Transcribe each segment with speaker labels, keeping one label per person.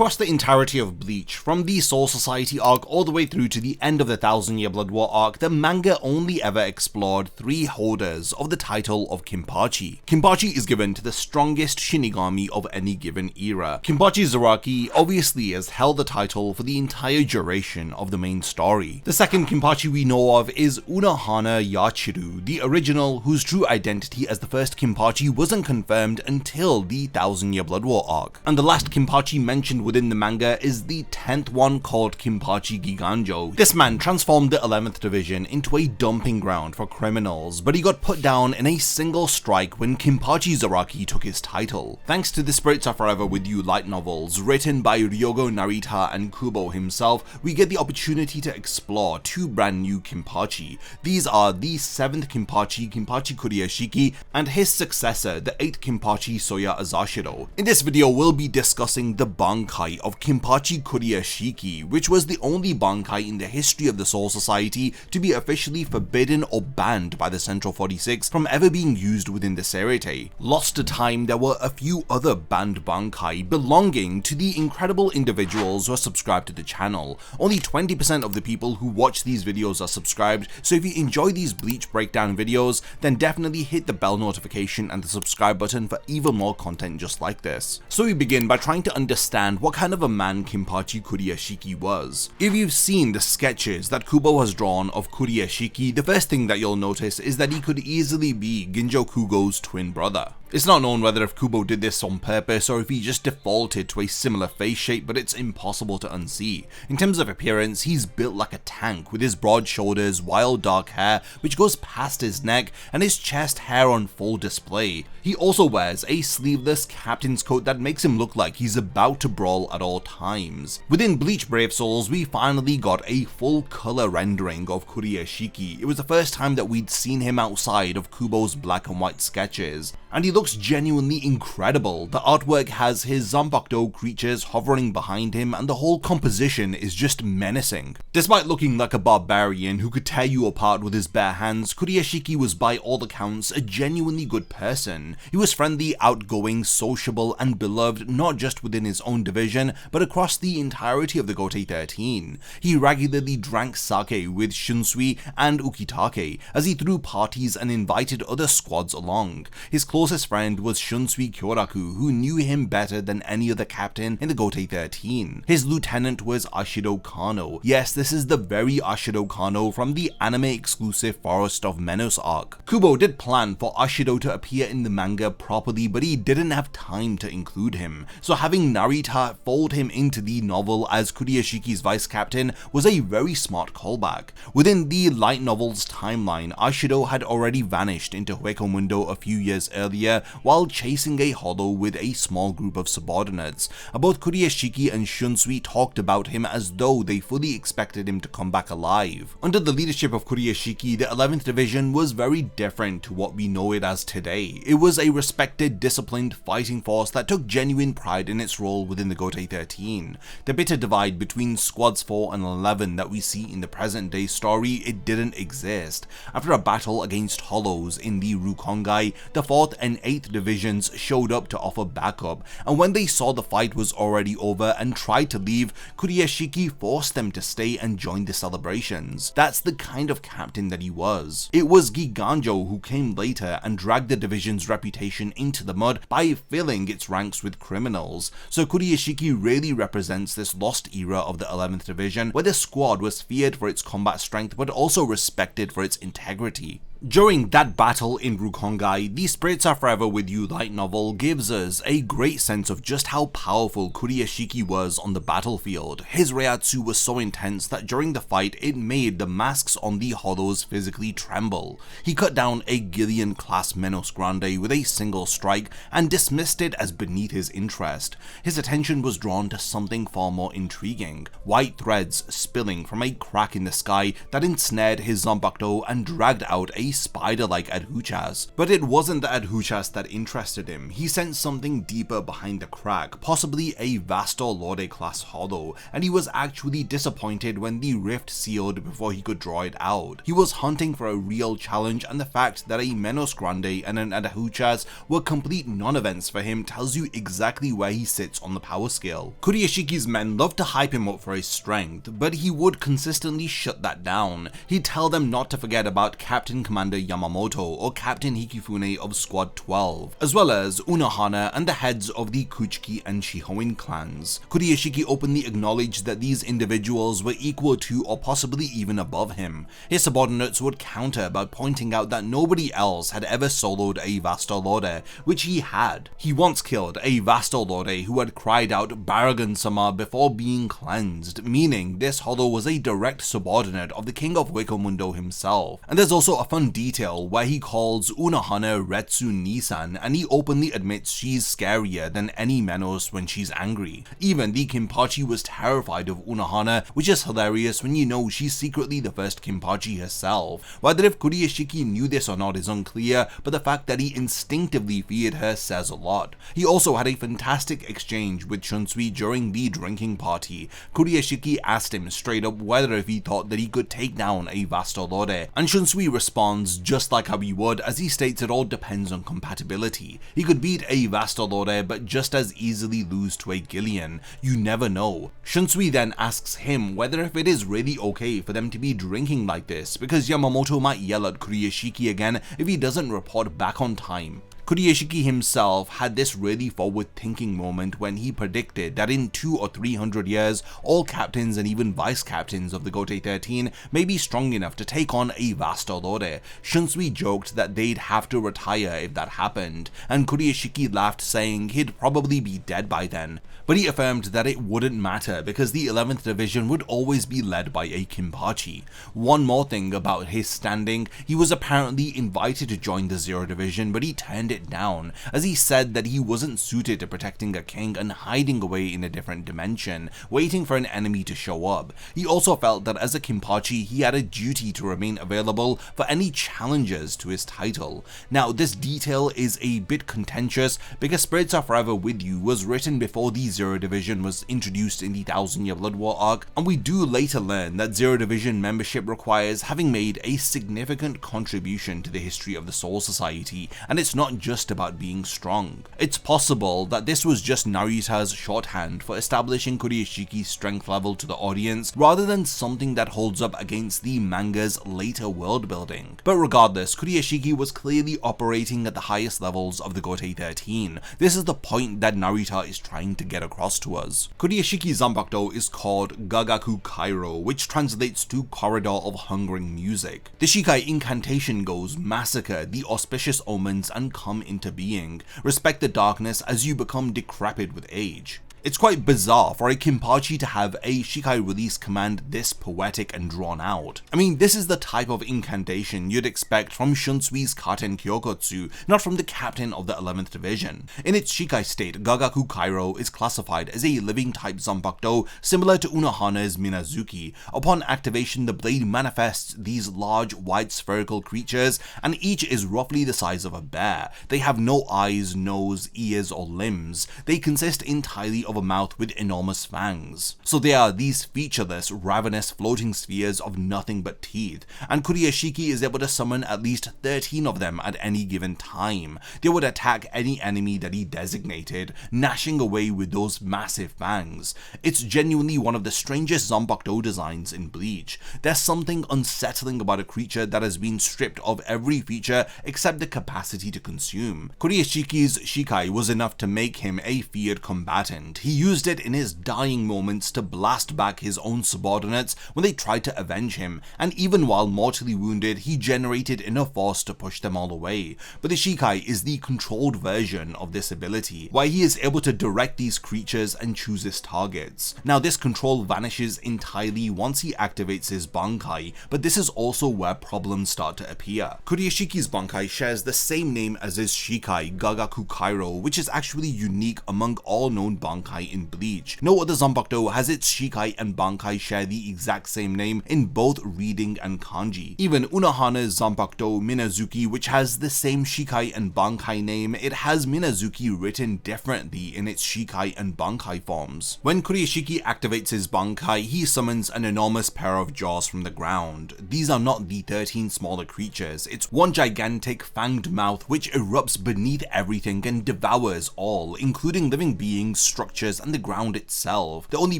Speaker 1: Across the entirety of Bleach, from the Soul Society arc all the way through to the end of the 1000-Year Blood War arc, the manga only ever explored 3 holders of the title of Kenpachi. Kenpachi is given to the strongest Shinigami of any given era. Kenpachi Zaraki obviously has held the title for the entire duration of the main story. The second Kenpachi we know of is Unohana Yachiru, the original whose true identity as the first Kenpachi wasn't confirmed until the 1000-Year Blood War arc. And the last Kenpachi mentioned within the manga is the 10th one called Kenpachi Kiganjo. This man transformed the 11th Division into a dumping ground for criminals, but he got put down in a single strike when Kenpachi Zaraki took his title. Thanks to the Spirits Are Forever With You light novels, written by Ryogo Narita and Kubo himself, we get the opportunity to explore 2 brand new Kenpachi. These are the 7th Kenpachi, Kenpachi Kuruyashiki, and his successor, the 8th Kenpachi Soya Azashiro. In this video, we'll be discussing the Bankai of Kenpachi Kuruyashiki, which was the only Bankai in the history of the Soul Society to be officially forbidden or banned by the Central 46 from ever being used within the Seireitei. Lost to time, there were a few other banned Bankai belonging to the incredible individuals who are subscribed to the channel. Only 20% of the people who watch these videos are subscribed, so if you enjoy these Bleach breakdown videos, then definitely hit the bell notification and the subscribe button for even more content just like this. So we begin by trying to understand what kind of a man Kenpachi Kuruyashiki was. If you've seen the sketches that Kubo has drawn of Kuruyashiki, the first thing that you'll notice is that he could easily be Ginjo Kugo's twin brother. It's not known whether if Kubo did this on purpose or if he just defaulted to a similar face shape, but it's impossible to unsee. In terms of appearance, he's built like a tank with his broad shoulders, wild dark hair which goes past his neck, and his chest hair on full display. He also wears a sleeveless captain's coat that makes him look like he's about to brawl at all times. Within Bleach Brave Souls, we finally got a full color rendering of Kuruyashiki. It was the first time that we'd seen him outside of Kubo's black and white sketches, and he looks genuinely incredible. The artwork has his Zanpakuto creatures hovering behind him, and the whole composition is just menacing. Despite looking like a barbarian who could tear you apart with his bare hands, Kuruyashiki was by all accounts a genuinely good person. He was friendly, outgoing, sociable, and beloved not just within his own division, but across the entirety of the Gotei 13. He regularly drank sake with Shunsui and Ukitake as he threw parties and invited other squads along. His closest friend was Shunsui Kyoraku, who knew him better than any other captain in the Gotei 13. His lieutenant was Ashiro Kano. Yes, this is the very Ashiro Kano from the anime exclusive Forest of Menos arc. Kubo did plan for Ashiro to appear in the manga properly, but he didn't have time to include him, so having Narita fold him into the novel as Kuruyashiki's vice captain was a very smart callback. Within the light novel's timeline, Ashiro had already vanished into Huecomundo a few years earlier while chasing a hollow with a small group of subordinates. Both Kuruyashiki and Shunsui talked about him as though they fully expected him to come back alive. Under the leadership of Kuruyashiki, the 11th Division was very different to what we know it as today. It was a respected, disciplined fighting force that took genuine pride in its role within the Gotei 13. The bitter divide between Squads 4 and 11 that we see in the present day story, it didn't exist. After a battle against hollows in the Rukongai, the 4th and 8th Divisions showed up to offer backup, and when they saw the fight was already over and tried to leave, Kuruyashiki forced them to stay and join the celebrations. That's the kind of captain that he was. It was Kiganjo who came later and dragged the division's reputation into the mud by filling its ranks with criminals, so Kuruyashiki really represents this lost era of the 11th Division where the squad was feared for its combat strength but also respected for its integrity. During that battle in Rukongai, the Spirits Are Forever With You light novel gives us a great sense of just how powerful Kuruyashiki was on the battlefield. His Reiatsu was so intense that during the fight it made the masks on the hollows physically tremble. He cut down a Gillian class Menos Grande with a single strike and dismissed it as beneath his interest. His attention was drawn to something far more intriguing: white threads spilling from a crack in the sky that ensnared his Zanpakuto and dragged out a very spider-like adhuchas. But it wasn't the adhuchas that interested him. He sensed something deeper behind the crack, possibly a Vastor Lorde class hollow, and he was actually disappointed when the rift sealed before he could draw it out. He was hunting for a real challenge, and the fact that a Menos Grande and an adhuchas were complete non-events for him tells you exactly where he sits on the power scale. Kuruyashiki's men loved to hype him up for his strength, but he would consistently shut that down. He'd tell them not to forget about Captain Commander Yamamoto or Captain Hikifune of Squad 12, as well as Unohana and the heads of the Kuchiki and Shihoin clans. Kuruyashiki openly acknowledged that these individuals were equal to or possibly even above him. His subordinates would counter by pointing out that nobody else had ever soloed a Vastor Lorde, which he had. He once killed a Vastor Lorde who had cried out Baragan-sama before being cleansed, meaning this hollow was a direct subordinate of the King of Wakamundo himself. And there's also a fun detail where he calls Unohana Retsu Nisan, and he openly admits she's scarier than any Menos when she's angry. Even the Kenpachi was terrified of Unohana, which is hilarious when you know she's secretly the first Kenpachi herself. Whether if Kuruyashiki knew this or not is unclear, but the fact that he instinctively feared her says a lot. He also had a fantastic exchange with Shunsui during the drinking party. Kuruyashiki asked him straight up whether if he thought that he could take down a Vastor Lorde, and Shunsui responds just like how he would, as he states it all depends on compatibility. He could beat a Vastor Lorde but just as easily lose to a Gillian. You never know. Shunsui then asks him whether if it is really okay for them to be drinking like this, because Yamamoto might yell at Kuruyashiki again if he doesn't report back on time. Kuruyashiki himself had this really forward-thinking moment when he predicted that in 200 or 300 years, all captains and even vice-captains of the Gotei 13 may be strong enough to take on a Vastor Lorde. Shunsui joked that they'd have to retire if that happened, and Kuruyashiki laughed, saying he'd probably be dead by then. But he affirmed that it wouldn't matter because the 11th Division would always be led by a Kenpachi. One more thing about his standing, he was apparently invited to join the 0 Division, but he turned it down, as he said that he wasn't suited to protecting a king and hiding away in a different dimension, waiting for an enemy to show up. He also felt that as a Kenpachi, he had a duty to remain available for any challenges to his title. Now, this detail is a bit contentious because Spirits Are Forever With You was written before the 0 Division was introduced in the 1000 Year Blood War arc, and we do later learn that 0 Division membership requires having made a significant contribution to the history of the Soul Society, and it's not just about being strong. It's possible that this was just Narita's shorthand for establishing Kuruyashiki's strength level to the audience, rather than something that holds up against the manga's later world building. But regardless, Kuruyashiki was clearly operating at the highest levels of the Gotei 13. This is the point that Narita is trying to get across to us. Kuruyashiki's Zanbakudo is called Gagaku Kairo, which translates to Corridor of Hungering Music. The Shikai incantation goes massacre the auspicious omens and come into being. Respect the darkness as you become decrepit with age. It's quite bizarre for a Kenpachi to have a Shikai release command this poetic and drawn out. I mean, this is the type of incantation you'd expect from Shunsui's Katen Kyokotsu, not from the captain of the 11th Division. In its Shikai state, Gagaku Kairo is classified as a living type Zanbakudo similar to Unohana's Minazuki. Upon activation, the blade manifests these large, white spherical creatures, and each is roughly the size of a bear. They have no eyes, nose, ears, or limbs. They consist entirely of a mouth with enormous fangs. So they are these featureless, ravenous floating spheres of nothing but teeth, and Kuruyashiki is able to summon at least 13 of them at any given time. They would attack any enemy that he designated, gnashing away with those massive fangs. It's genuinely one of the strangest Zanbakudo designs in Bleach. There's something unsettling about a creature that has been stripped of every feature except the capacity to consume. Kuruyashiki's Shikai was enough to make him a feared combatant. He used it in his dying moments to blast back his own subordinates when they tried to avenge him, and even while mortally wounded, he generated enough force to push them all away. But the Shikai is the controlled version of this ability, where he is able to direct these creatures and choose his targets. Now, this control vanishes entirely once he activates his Bankai, but this is also where problems start to appear. Kuruyashiki's Bankai shares the same name as his Shikai, Gagaku Kairo, which is actually unique among all known Bankai Bankai in Bleach. No other Zanpakuto has its Shikai and Bankai share the exact same name in both reading and kanji. Even Unohana's Zanpakuto Minazuki, which has the same Shikai and Bankai name, it has Minazuki written differently in its Shikai and Bankai forms. When Kuruyashiki activates his Bankai, he summons an enormous pair of jaws from the ground. These are not the 13 smaller creatures, it's one gigantic fanged mouth which erupts beneath everything and devours all, including living beings, structures, and the ground itself. The only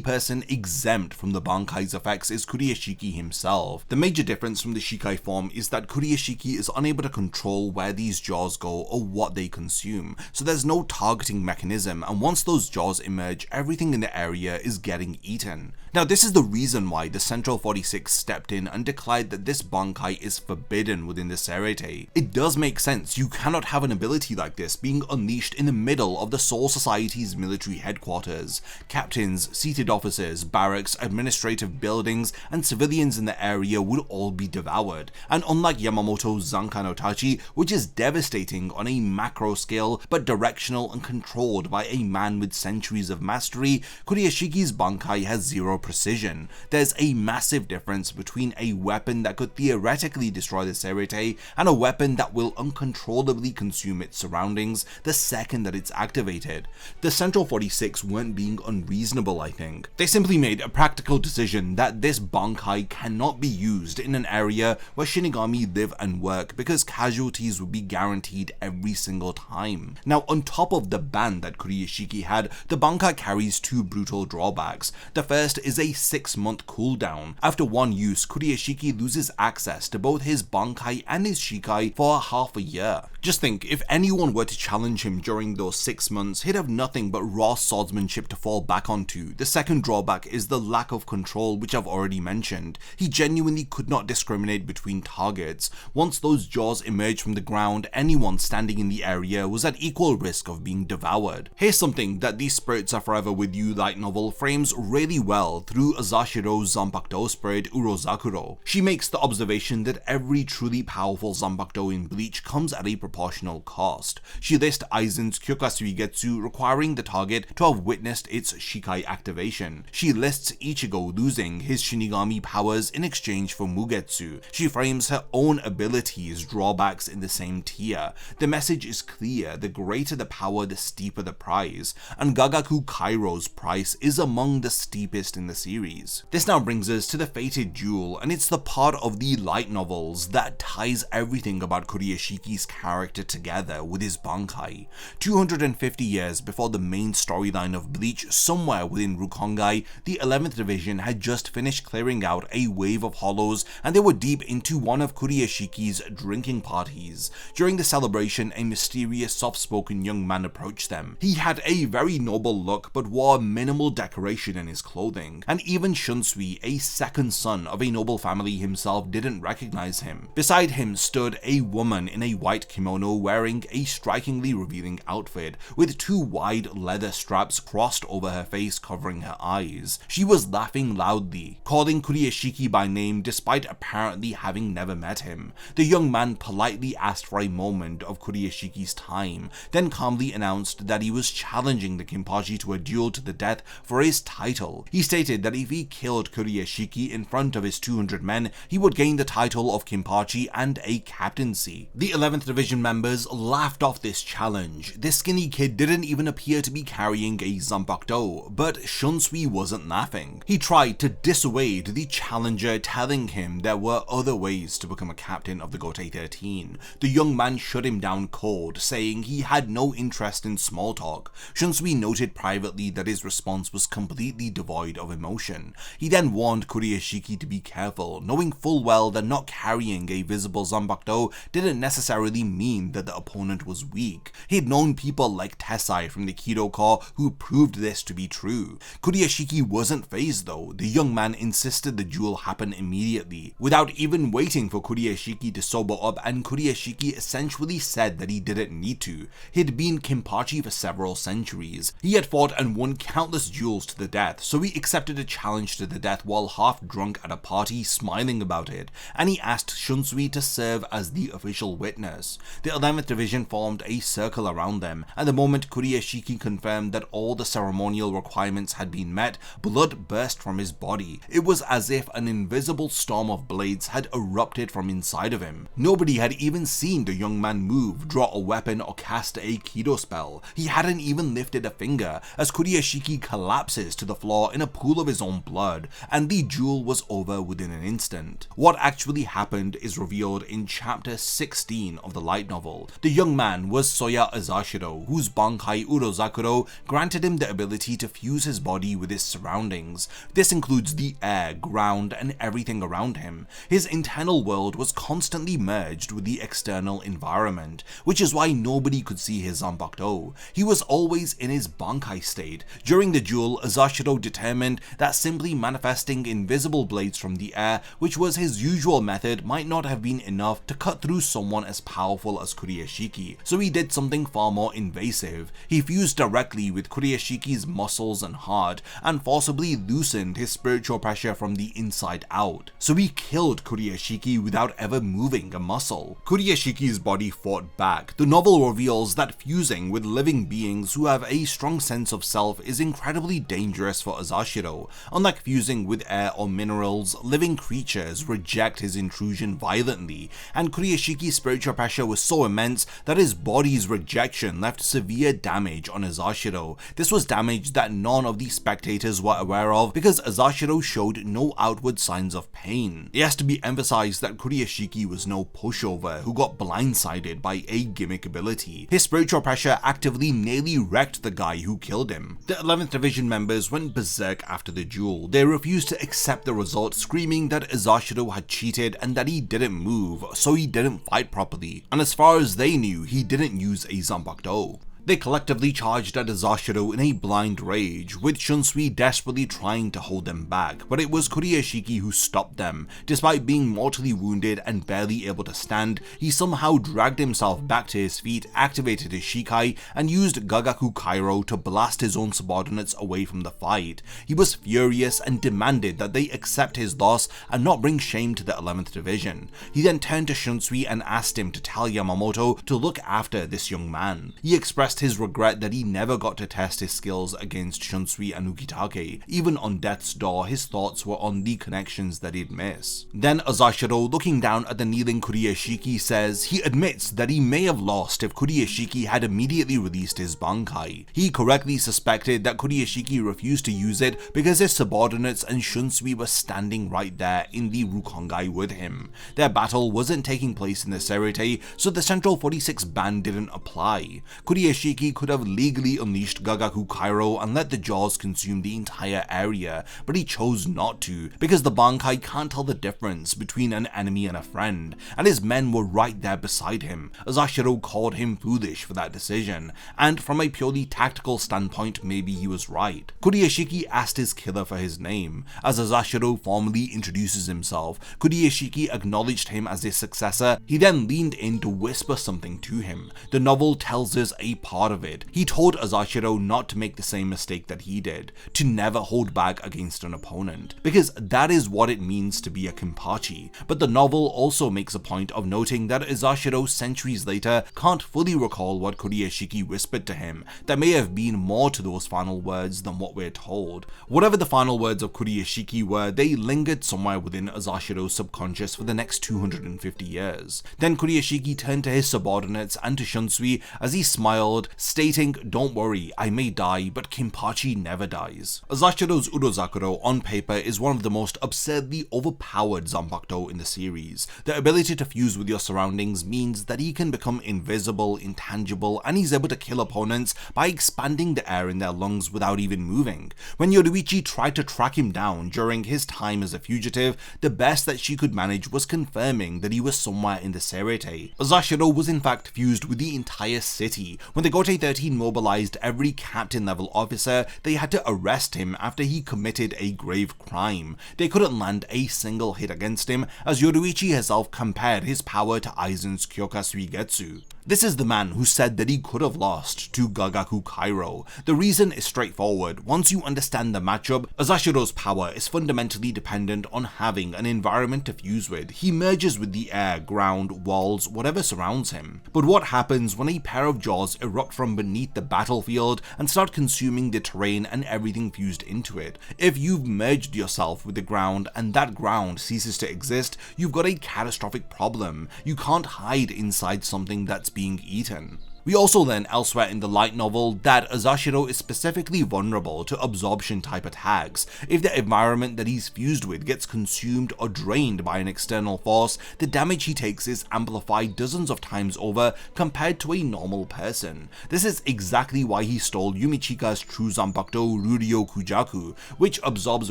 Speaker 1: person exempt from the Bankai's effects is Kuruyashiki himself. The major difference from the Shikai form is that Kuruyashiki is unable to control where these jaws go or what they consume, so there's no targeting mechanism, and once those jaws emerge, everything in the area is getting eaten. Now, this is the reason why the Central 46 stepped in and declared that this Bankai is forbidden within the Seireitei. It does make sense, you cannot have an ability like this being unleashed in the middle of the Soul Society's military headquarters. Captains, seated officers, barracks, administrative buildings, and civilians in the area would all be devoured, and unlike Yamamoto's Zankai no Tachi, which is devastating on a macro scale but directional and controlled by a man with centuries of mastery, Kuruyashiki's Bankai has zero precision. There's a massive difference between a weapon that could theoretically destroy the Seireitei and a weapon that will uncontrollably consume its surroundings the second that it's activated. The Central 46 weren't being unreasonable, I think. They simply made a practical decision that this Bankai cannot be used in an area where Shinigami live and work because casualties would be guaranteed every single time. Now, on top of the ban that Kuruyashiki had, the Bankai carries two brutal drawbacks. The first is a 6-month cooldown. After one use, Kuruyashiki loses access to both his Bankai and his Shikai for half a year. Just think, if anyone were to challenge him during those 6 months, he'd have nothing but raw swordsmanship to fall back onto. The second drawback is the lack of control, which I've already mentioned. He genuinely could not discriminate between targets. Once those jaws emerged from the ground, anyone standing in the area was at equal risk of being devoured. Here's something that the Spirits Are Forever With You light novel frames really well through Azashiro's Zanpakuto spirit Urozakuro. She makes the observation that every truly powerful Zanpakuto in Bleach comes at a proportional cost. She lists Aizen's Kyokasuigetsu requiring the target to have witnessed its Shikai activation. She lists Ichigo losing his Shinigami powers in exchange for Mugetsu. She frames her own abilities' drawbacks in the same tier. The message is clear: the greater the power, the steeper the price, and Gagaku Kairo's price is among the steepest in the series. This now brings us to the fated duel, and it's the part of the light novels that ties everything about Kuruyashiki's character together with his Bankai. 250 years before the main storyline of Bleach, somewhere within Rukongai, the 11th Division had just finished clearing out a wave of hollows, and they were deep into one of Kuruyashiki's drinking parties. During the celebration, a mysterious, soft-spoken young man approached them. He had a very noble look, but wore minimal decoration in his clothing, and even Shunsui, a second son of a noble family himself, didn't recognize him. Beside him stood a woman in a white kimono wearing a strikingly revealing outfit, with two wide leather straps crossed over her face covering her eyes. She was laughing loudly, calling Kuruyashiki by name despite apparently having never met him. The young man politely asked for a moment of Kuruyashiki's time, then calmly announced that he was challenging the Kenpachi to a duel to the death for his title. He stated that if he killed Kuruyashiki in front of his 200 men, he would gain the title of Kenpachi and a captaincy. The 11th Division members laughed off this challenge. This skinny kid didn't even appear to be carrying a Zanpakuto, but Shunsui wasn't laughing. He tried to dissuade the challenger, telling him there were other ways to become a captain of the Gotei 13. The young man shut him down cold, saying he had no interest in small talk. Shunsui noted privately that his response was completely devoid of emotion. He then warned Kuruyashiki to be careful, knowing full well that not carrying a visible Zanpakuto didn't necessarily mean that the opponent was weak. He had known people like Tessai from the Kido Corps who proved this to be true. Kuruyashiki wasn't fazed though. The young man insisted the duel happen immediately, without even waiting for Kuruyashiki to sober up, and Kuruyashiki essentially said that he didn't need to. He'd been Kenpachi for several centuries. He had fought and won countless duels to the death, so he accepted a challenge to the death while half drunk at a party, smiling about it, and he asked Shunsui to serve as the official witness. The 11th Division formed a circle around them, and the moment Kuruyashiki confirmed that all all the ceremonial requirements had been met, blood burst from his body. It was as if an invisible storm of blades had erupted from inside of him. Nobody had even seen the young man move, draw a weapon, or cast a Kido spell. He hadn't even lifted a finger as Kuruyashiki collapses to the floor in a pool of his own blood, and the duel was over within an instant. What actually happened is revealed in chapter 16 of the light novel. The young man was Soya Azashiro, whose Bankai Urozakuro granted him the ability to fuse his body with his surroundings. This includes the air, ground, and everything around him. His internal world was constantly merged with the external environment, which is why nobody could see his Zanbakuto. He was always in his Bankai state. During the duel, Azashiro determined that simply manifesting invisible blades from the air, which was his usual method, might not have been enough to cut through someone as powerful as Kuruyashiki, so he did something far more invasive. He fused directly with Kuruyashiki's muscles and heart, and forcibly loosened his spiritual pressure from the inside out. So he killed Kuruyashiki without ever moving a muscle. Kuruyashiki's body fought back. The novel reveals that fusing with living beings who have a strong sense of self is incredibly dangerous for Azashiro. Unlike fusing with air or minerals, living creatures reject his intrusion violently, and Kuruyashiki's spiritual pressure was so immense that his body's rejection left severe damage on Azashiro. This was damage that none of the spectators were aware of because Azashiro showed no outward signs of pain. It has to be emphasized that Kuruyashiki was no pushover who got blindsided by a gimmick ability. His spiritual pressure actively nearly wrecked the guy who killed him. The 11th Division members went berserk after the duel. They refused to accept the result, screaming that Azashiro had cheated and that he didn't move, so he didn't fight properly. And as far as they knew, he didn't use a Zanbakuto. They collectively charged at Azashiro in a blind rage, with Shunsui desperately trying to hold them back, but it was Kuruyashiki who stopped them. Despite being mortally wounded and barely able to stand, he somehow dragged himself back to his feet, activated his Shikai, and used Gagaku Kairo to blast his own subordinates away from the fight. He was furious and demanded that they accept his loss and not bring shame to the 11th Division. He then turned to Shunsui and asked him to tell Yamamoto to look after this young man. He expressed his regret that he never got to test his skills against Shunsui and Ukitake. Even on death's door, his thoughts were on the connections that he'd miss. Then Azashiro, looking down at the kneeling Kuruyashiki, says he admits that he may have lost if Kuruyashiki had immediately released his Bankai. He correctly suspected that Kuruyashiki refused to use it because his subordinates and Shunsui were standing right there in the Rukongai with him. Their battle wasn't taking place in the Seireitei, so the Central 46 ban didn't apply. Kuruyashiki could have legally unleashed Gagaku Kairo and let the jaws consume the entire area, but he chose not to, because the Bankai can't tell the difference between an enemy and a friend, and his men were right there beside him. Azashiro called him foolish for that decision, and from a purely tactical standpoint, maybe he was right. Kuruyashiki asked his killer for his name. As Azashiro formally introduces himself, Kuruyashiki acknowledged him as his successor. He then leaned in to whisper something to him. The novel tells us a part of it. He told Azashiro not to make the same mistake that he did, to never hold back against an opponent, because that is what it means to be a Kenpachi. But the novel also makes a point of noting that Azashiro centuries later can't fully recall what Kuruyashiki whispered to him. There may have been more to those final words than what we're told. Whatever the final words of Kuruyashiki were, they lingered somewhere within Azashiro's subconscious for the next 250 years. Then Kuruyashiki turned to his subordinates and to Shunsui as he smiled, stating, "Don't worry, I may die, but Kenpachi never dies." Azashiro's Urozakuro on paper is one of the most absurdly overpowered Zanbakuto in the series. The ability to fuse with your surroundings means that he can become invisible, intangible, and he's able to kill opponents by expanding the air in their lungs without even moving. When Yoruichi tried to track him down during his time as a fugitive, the best that she could manage was confirming that he was somewhere in the Seireitei. Azashiro was in fact fused with the entire city. When the Gotei 13 mobilized every captain level officer, they had to arrest him after he committed a grave crime. They couldn't land a single hit against him, as Yoruichi herself compared his power to Aizen's Kyoka Suigetsu. This is the man who said that he could have lost to Gagaku Kairo. The reason is straightforward. Once you understand the matchup, Azashiro's power is fundamentally dependent on having an environment to fuse with. He merges with the air, ground, walls, whatever surrounds him. But what happens when a pair of jaws erupt from beneath the battlefield and start consuming the terrain and everything fused into it? If you've merged yourself with the ground and that ground ceases to exist, you've got a catastrophic problem. You can't hide inside something that's being eaten. We also learn elsewhere in the light novel that Azashiro is specifically vulnerable to absorption type attacks. If the environment that he's fused with gets consumed or drained by an external force, the damage he takes is amplified dozens of times over compared to a normal person. This is exactly why he stole Yumichika's true Zanpakuto Ruryo Kujaku, which absorbs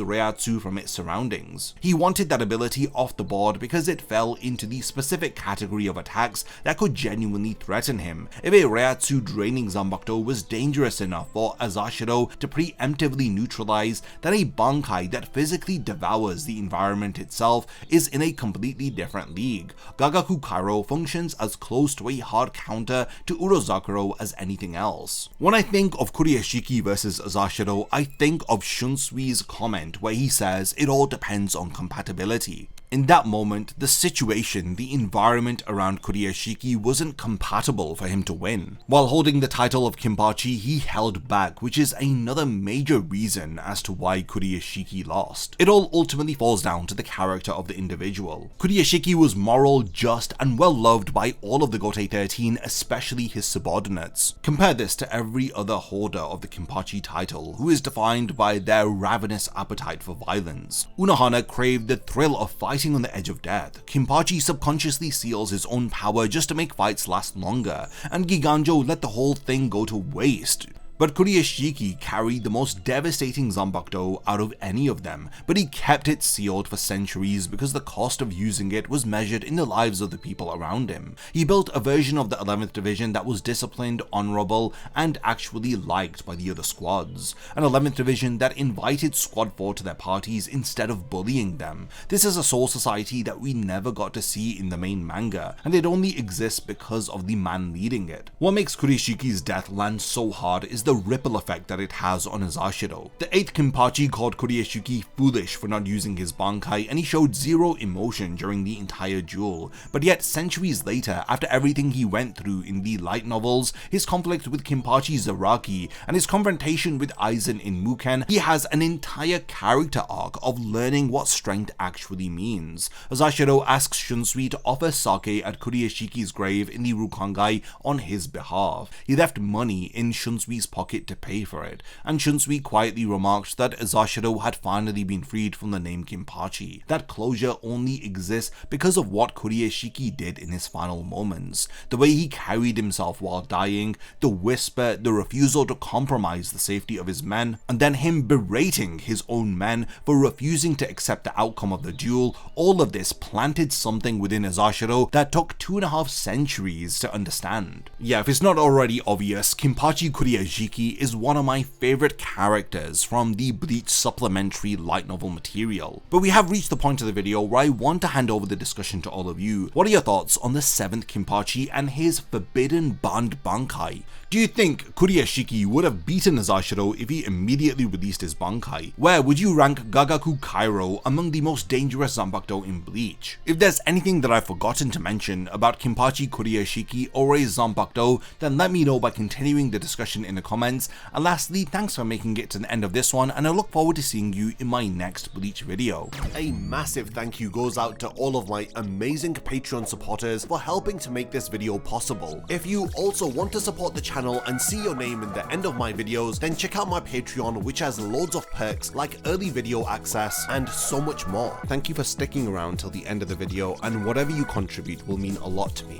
Speaker 1: Reiatsu from its surroundings. He wanted that ability off the board because it fell into the specific category of attacks that could genuinely threaten him. If a Reiatsu draining Zanpakuto was dangerous enough for Azashiro to preemptively neutralize, then a Bankai that physically devours the environment itself is in a completely different league. Gagaku Kairo functions as close to a hard counter to Urozakuro as anything else. When I think of Kuruyashiki versus Azashiro, I think of Shunsui's comment where he says it all depends on compatibility. In that moment, the situation, the environment around Kuruyashiki wasn't compatible for him to win. While holding the title of Kenpachi, he held back, which is another major reason as to why Kuruyashiki lost. It all ultimately falls down to the character of the individual. Kuruyashiki was moral, just, and well loved by all of the Gotei 13, especially his subordinates. Compare this to every other holder of the Kenpachi title, who is defined by their ravenous appetite for violence. Unohana craved the thrill of fighting on the edge of death. Kenpachi subconsciously seals his own power just to make fights last longer, and Kiganjo let the whole thing go to waste. But Kuruyashiki carried the most devastating Zanpakuto out of any of them, but he kept it sealed for centuries because the cost of using it was measured in the lives of the people around him. He built a version of the 11th Division that was disciplined, honorable, and actually liked by the other squads. An 11th Division that invited Squad 4 to their parties instead of bullying them. This is a soul society that we never got to see in the main manga, and it only exists because of the man leading it. What makes Kuruyashiki's death land so hard is the ripple effect that it has on Azashiro. The 8th Kenpachi called Kuruyashiki foolish for not using his Bankai, and he showed zero emotion during the entire duel. But yet centuries later, after everything he went through in the light novels, his conflict with Kenpachi Zaraki, and his confrontation with Aizen in Muken, he has an entire character arc of learning what strength actually means. Azashiro asks Shunsui to offer sake at Kuruyashiki's grave in the Rukongai on his behalf. He left money in Shunsui's pocket to pay for it, and Shunsui quietly remarked that Azashiro had finally been freed from the name Kenpachi. That closure only exists because of what Kuruyashiki did in his final moments. The way he carried himself while dying, the whisper, the refusal to compromise the safety of his men, and then him berating his own men for refusing to accept the outcome of the duel. All of this planted something within Azashiro that took 2.5 centuries to understand. Yeah, if it's not already obvious, Kenpachi Kuruyashiki is one of my favorite characters from the Bleach supplementary light novel material. But we have reached the point of the video where I want to hand over the discussion to all of you. What are your thoughts on the 7th Kenpachi and his forbidden banned Bankai? Do you think Kuruyashiki would have beaten Azashiro if he immediately released his Bankai? Where would you rank Gagaku Kairo among the most dangerous Zanpakuto in Bleach? If there's anything that I've forgotten to mention about Kenpachi Kuruyashiki or a Zanpakuto, then let me know by continuing the discussion in the comments. And lastly, thanks for making it to the end of this one, and I look forward to seeing you in my next Bleach video.
Speaker 2: A massive thank you goes out to all of my amazing Patreon supporters for helping to make this video possible. If you also want to support the channel and see your name in the end of my videos, then check out my Patreon, which has loads of perks like early video access and so much more. Thank you for sticking around till the end of the video, and whatever you contribute will mean a lot to me.